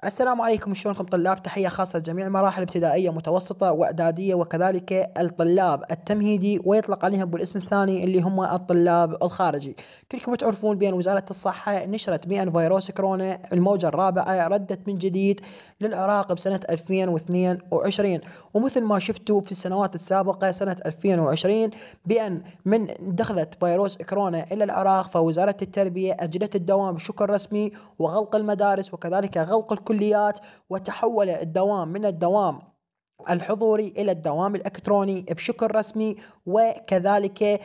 السلام عليكم، شلونكم طلاب؟ تحية خاصة لجميع المراحل الابتدائية متوسطة وإعدادية وكذلك الطلاب التمهيدي، ويطلق عليهم بالاسم الثاني اللي هم الطلاب الخارجي. كلكم تعرفون بأن وزارة الصحة نشرت بأن فيروس كورونا الموجة الرابعة ردت من جديد للعراق بسنة 2022، ومثل ما شفتوا في السنوات السابقة سنة 2020 بأن من دخلت فيروس كورونا إلى العراق فوزارة التربية أجلت الدوام بشكل رسمي وغلق المدارس وكذلك غلق الكليات، وتحول الدوام من الدوام الحضوري إلى الدوام الإلكتروني بشكل رسمي. وكذلك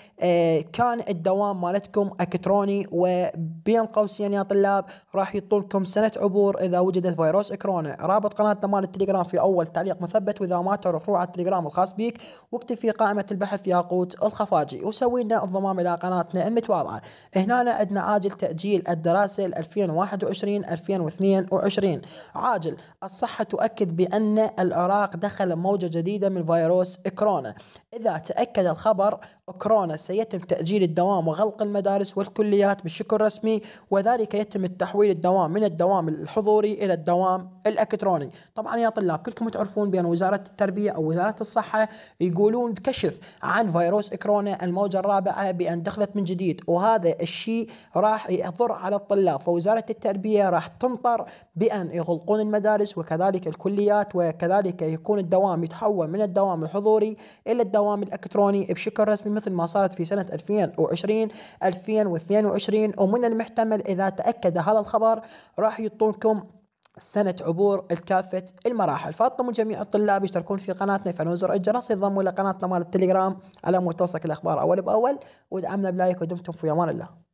كان الدوام مالتكم إلكتروني، وبين قوسين يا طلاب راح يطولكم سنة عبور إذا وجدت فيروس كورونا. رابط قناتنا مال التليجرام في أول تعليق مثبت، وإذا ما تعرف روح على التليجرام الخاص بيك واكتب في قائمة البحث ياقوت الخفاجي وسوي لنا الضمام إلى قناتنا المتواضعة. هنا عندنا عاجل تأجيل الدراسة 2021-2022. عاجل الصحة تؤكد بأن العراق دخل موجة جديدة من فيروس كورونا. إذا تأكد الخبر كورونا سيتم تأجيل الدوام وغلق المدارس والكليات بشكل رسمي، وذلك يتم التحويل الدوام من الدوام الحضوري إلى الدوام الإلكتروني. طبعا يا طلاب كلكم تعرفون بأن وزارة التربية أو وزارة الصحة يقولون بكشف عن فيروس كورونا الموجة الرابعة بأن دخلت من جديد، وهذا الشيء راح يضر على الطلاب، فوزارة التربية راح تنطر بأن يغلقون المدارس وكذلك الكليات، وكذلك يكون الدوام يتحول من الدوام الحضوري إلى الدوام الإلكتروني بشكل رسمي مثل ما صارت في سنة 2020 2022. ومن المحتمل إذا تأكد هذا الخبر راح يعطونكم سنة عبور لكافة المراحل. فاطلبوا جميع الطلاب يشتركون في قناتنا، يفعلون زر الجرس، ينضموا إلى قناتنا مال التليجرام على مود توصلك الأخبار أول بأول، ودعمنا بلايك، ودمتم في أمان الله.